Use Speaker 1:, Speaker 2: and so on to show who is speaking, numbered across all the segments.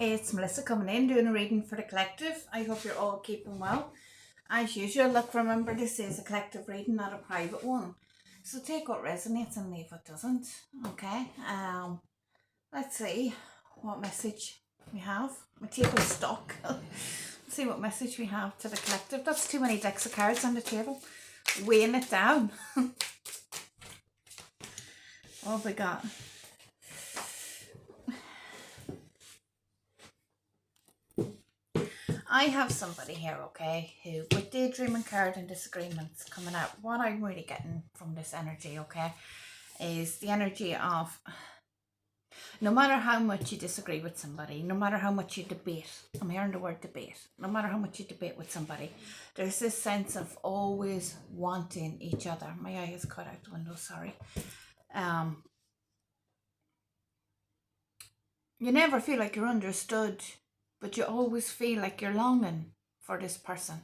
Speaker 1: It's Melissa coming in doing a reading for the collective. I hope you're all keeping well. As usual, look, remember this is a collective reading, not a private one. So take what resonates and leave what doesn't. Okay. Let's see what message we have. My table's stuck. Let's see what message we have to the collective. That's too many decks of cards on the table. Weighing it down. What have we got? I have somebody here, okay, who, with daydreaming card and disagreements coming out, what I'm really getting from this energy, okay, is the energy of no matter how much you disagree with somebody, no matter how much you debate, I'm hearing the word debate, no matter how much you debate with somebody, there's this sense of always wanting each other. My eye is cut out the window, sorry. You never feel like you're understood, but you always feel like you're longing for this person.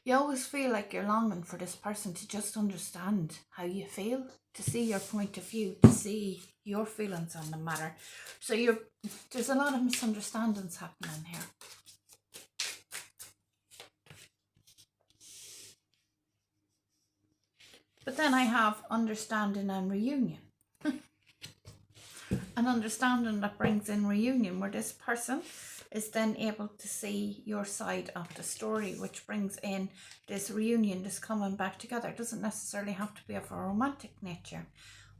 Speaker 1: You always feel like you're longing for this person to just understand how you feel, to see your point of view, to see your feelings on the matter. So there's a lot of misunderstandings happening here. But then I have understanding and reunion. An understanding that brings in reunion, where this person is then able to see your side of the story, which brings in this reunion, this coming back together. It doesn't necessarily have to be of a romantic nature,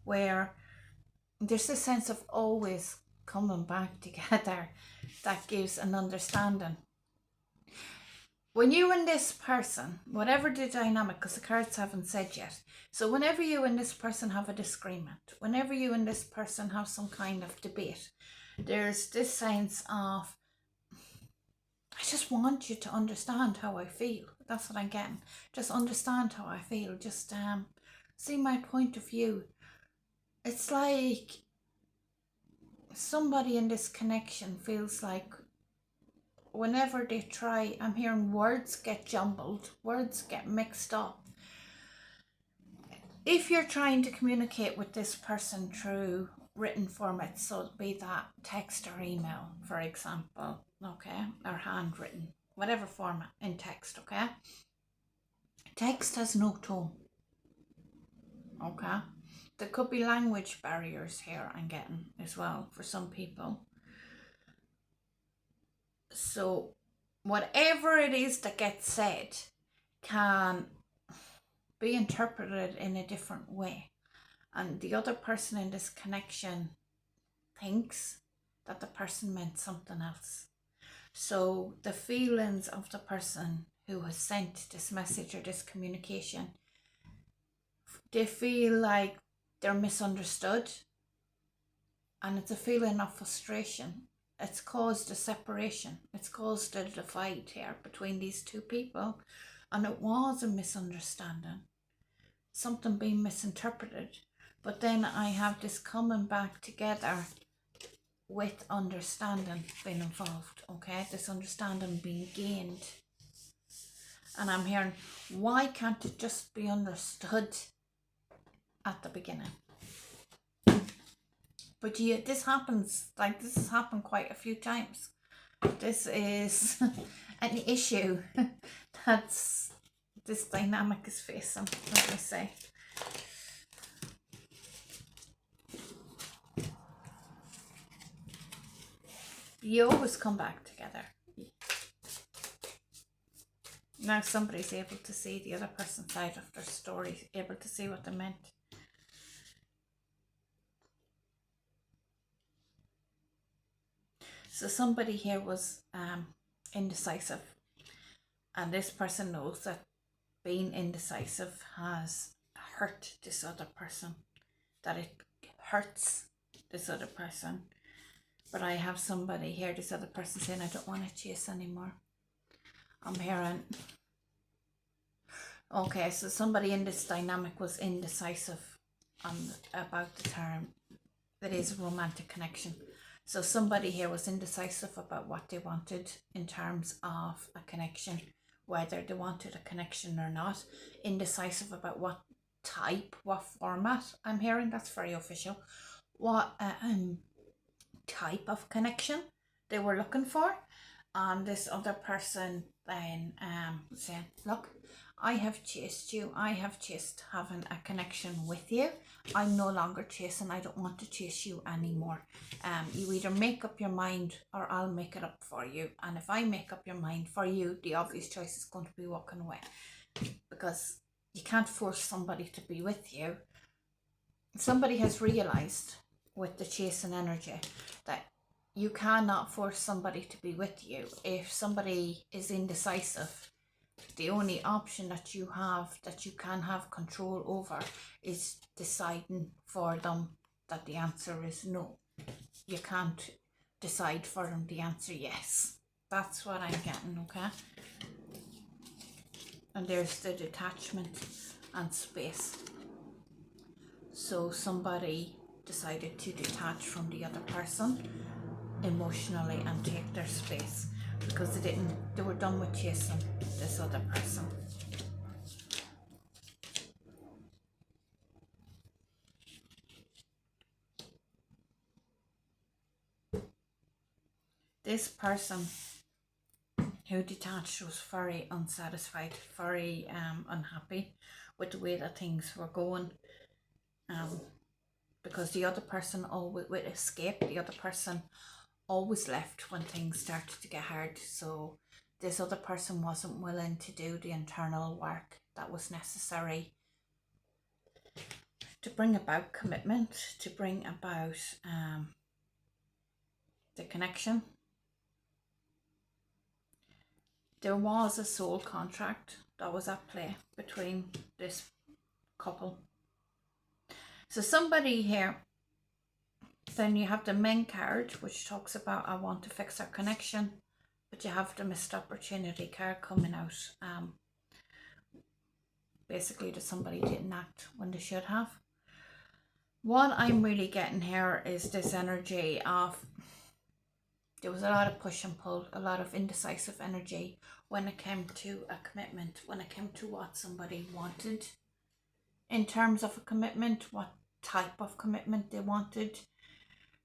Speaker 1: where there's this sense of always coming back together that gives an understanding. When you and this person, whatever the dynamic, because the cards haven't said yet, so whenever you and this person have a disagreement, whenever you and this person have some kind of debate, there's this sense of, I just want you to understand how I feel. That's what I'm getting. Just understand how I feel. Just see my point of view. It's like somebody in this connection feels like whenever they try, I'm hearing words get jumbled, words get mixed up. If you're trying to communicate with this person through written format, so be that text or email, for example, okay, or handwritten, whatever format in text, okay? Text has no tone, okay? There could be language barriers here, I'm getting as well for some people. So whatever it is that gets said can be interpreted in a different way. And the other person in this connection thinks that the person meant something else. So the feelings of the person who has sent this message or this communication, they feel like they're misunderstood, and it's a feeling of frustration. It's caused a separation. It's caused a divide here between these two people, and it was a misunderstanding, something being misinterpreted. But then I have this coming back together with understanding being involved, okay? This understanding being gained. And I'm hearing, why can't it just be understood at the beginning? But yeah, this happens, like this has happened quite a few times. This is an issue that's this dynamic is facing, let me say. You always come back together. Now somebody's able to see the other person's side of their story, able to see what they meant. So somebody here was indecisive, and this person knows that being indecisive has hurt this other person, that it hurts this other person. But I have somebody here, this other person saying, I don't want to chase anymore. I'm hearing, okay, so somebody in this dynamic was indecisive about the term that is a romantic connection. So somebody here was indecisive about what they wanted in terms of a connection, whether they wanted a connection or not, indecisive about what type, what format. I'm hearing that's very official. What type of connection they were looking for. And this other person then said, look, I have chased you. I have chased having a connection with you. I'm no longer chasing. I don't want to chase you anymore. You either make up your mind or I'll make it up for you. And if I make up your mind for you, the obvious choice is going to be walking away, because you can't force somebody to be with you. Somebody has realized with the chasing energy that you cannot force somebody to be with you. If somebody is indecisive, the only option that you have, that you can have control over, is deciding for them that the answer is no. You can't decide for them the answer yes. That's what I'm getting, okay? And there's the detachment and space. So somebody decided to detach from the other person emotionally and take their space, because they were done with chasing this other person. This person who detached was very unsatisfied, very unhappy with the way that things were going, because the other person always would escape. The other person always left when things started to get hard. So this other person wasn't willing to do the internal work that was necessary to bring about commitment, to bring about the connection. There was a soul contract that was at play between this couple. So somebody here, then you have the main card, which talks about I want to fix our connection, but you have the missed opportunity card coming out. Basically that somebody didn't act when they should have. What I'm really getting here is this energy of, there was a lot of push and pull, a lot of indecisive energy when it came to a commitment, when it came to what somebody wanted in terms of a commitment, what type of commitment they wanted.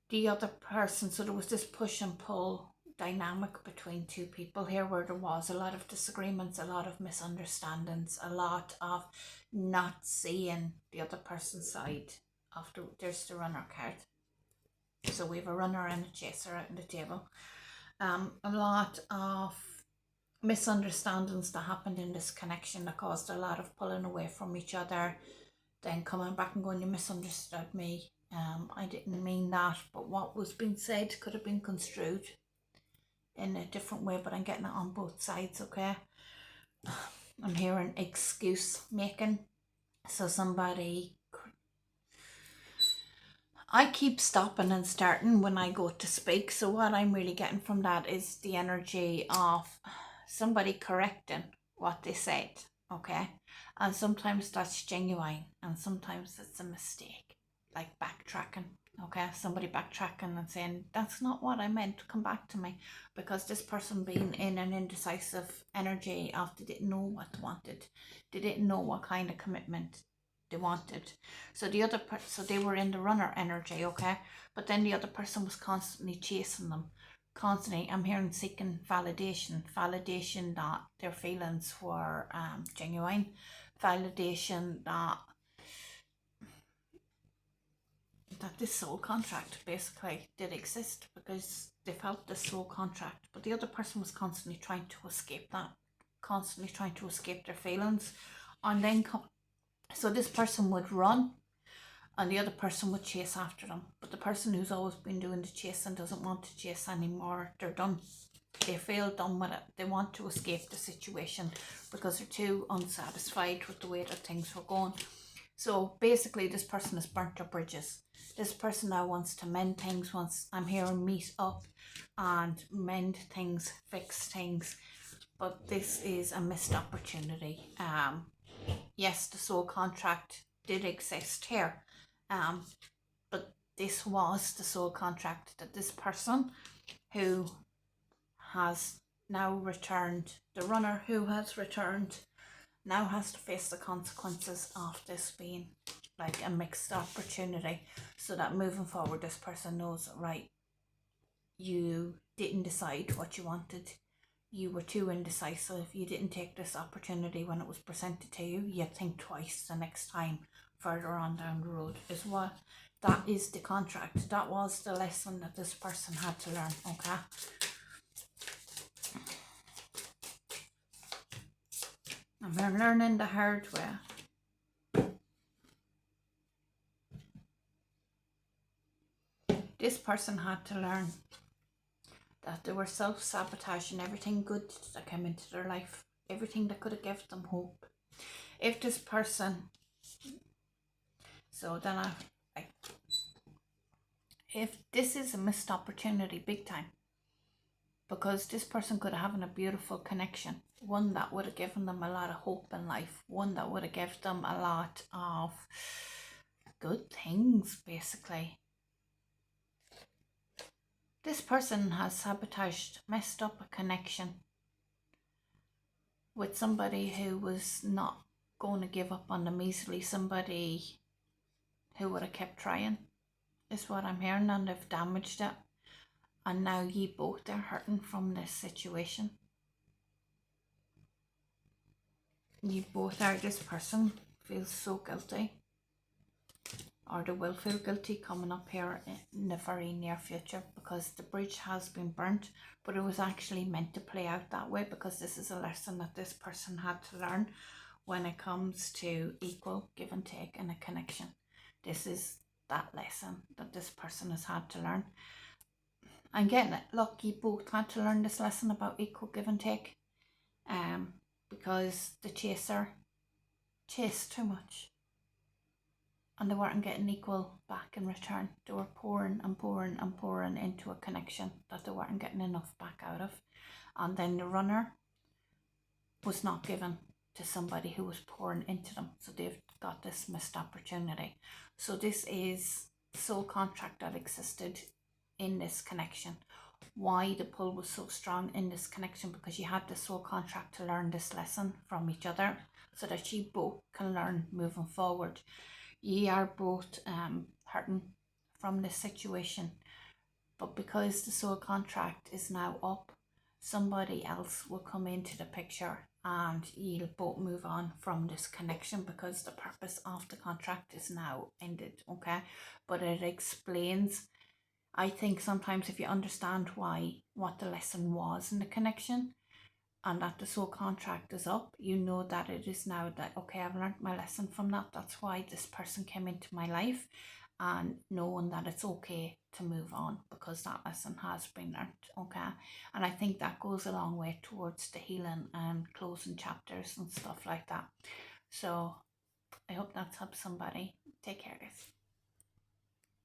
Speaker 1: The other person, so there was this push and pull dynamic between two people here, where there was a lot of disagreements, a lot of misunderstandings, a lot of not seeing the other person's side. After there's the runner card, so we have a runner and a chaser out on the table. A lot of misunderstandings that happened in this connection that caused a lot of pulling away from each other, then coming back and going, you misunderstood me, I didn't mean that, but what was being said could have been construed in a different way, but I'm getting it on both sides, okay? I'm hearing excuse making. So somebody, I keep stopping and starting when I go to speak, so what I'm really getting from that is the energy of somebody correcting what they said, okay? And sometimes that's genuine and sometimes it's a mistake, like backtracking, okay? Somebody backtracking and saying, that's not what I meant, come back to me, because this person being in an indecisive energy of they didn't know what they wanted, they didn't know what kind of commitment they wanted. So the other so they were in the runner energy, okay? But then the other person was constantly chasing them, constantly. I'm hearing seeking validation that their feelings were genuine, validation that this soul contract basically did exist, because they felt this soul contract. But the other person was constantly trying to escape that, constantly trying to escape their feelings, and then so this person would run and the other person would chase after them. But the person who's always been doing the chasing doesn't want to chase anymore. They're done. They feel done with it. They want to escape the situation because they're too unsatisfied with the way that things were going. So basically this person has burnt their bridges. This person now wants to mend things, wants, I'm hearing, meet up and mend things, fix things. But this is a missed opportunity. Yes, the soul contract did exist here, but this was the soul contract that this person who has now returned, the runner who has returned, now has to face the consequences of this being like a mixed opportunity, so that moving forward this person knows, right, you didn't decide what you wanted. You were too indecisive. You didn't take this opportunity when it was presented to you. You think twice the next time further on down the road is what that is the contract. That was the lesson that this person had to learn. Okay. And we're learning the hard way. This person had to learn that they were self-sabotaging everything good that came into their life, everything that could have given them hope. If this person, so then if this is a missed opportunity big time, because this person could have had a beautiful connection, one that would have given them a lot of hope in life, one that would have given them a lot of good things, basically. This person has sabotaged, messed up a connection with somebody who was not going to give up on them easily, somebody who would have kept trying, is what I'm hearing, and they've damaged it. And now ye both are hurting from this situation. You both are, this person feels so guilty, or they will feel guilty coming up here in the very near future, because the bridge has been burnt, but it was actually meant to play out that way, because this is a lesson that this person had to learn when it comes to equal give and take in a connection. This is that lesson that this person has had to learn. I'm getting it. Look, you both had to learn this lesson about equal give and take, because the chaser chased too much, and they weren't getting equal back in return. They were pouring and pouring and pouring into a connection that they weren't getting enough back out of. And then the runner was not given to somebody who was pouring into them. So they've got this missed opportunity. So this is soul contract that existed in this connection. Why the pull was so strong in this connection, because you had the soul contract to learn this lesson from each other, so that you both can learn moving forward. Ye are both hurting from this situation, but because the soul contract is now up, somebody else will come into the picture and you'll both move on from this connection, because the purpose of the contract is now ended. Okay, but it explains, I think, sometimes if you understand what the lesson was in the connection, and that the soul contract is up, you know that it is now that, okay, I've learned my lesson from that. That's why this person came into my life, and knowing that it's okay to move on because that lesson has been learned. Okay, and I think that goes a long way towards the healing and closing chapters and stuff like that. So I hope that's helped somebody. Take care, guys.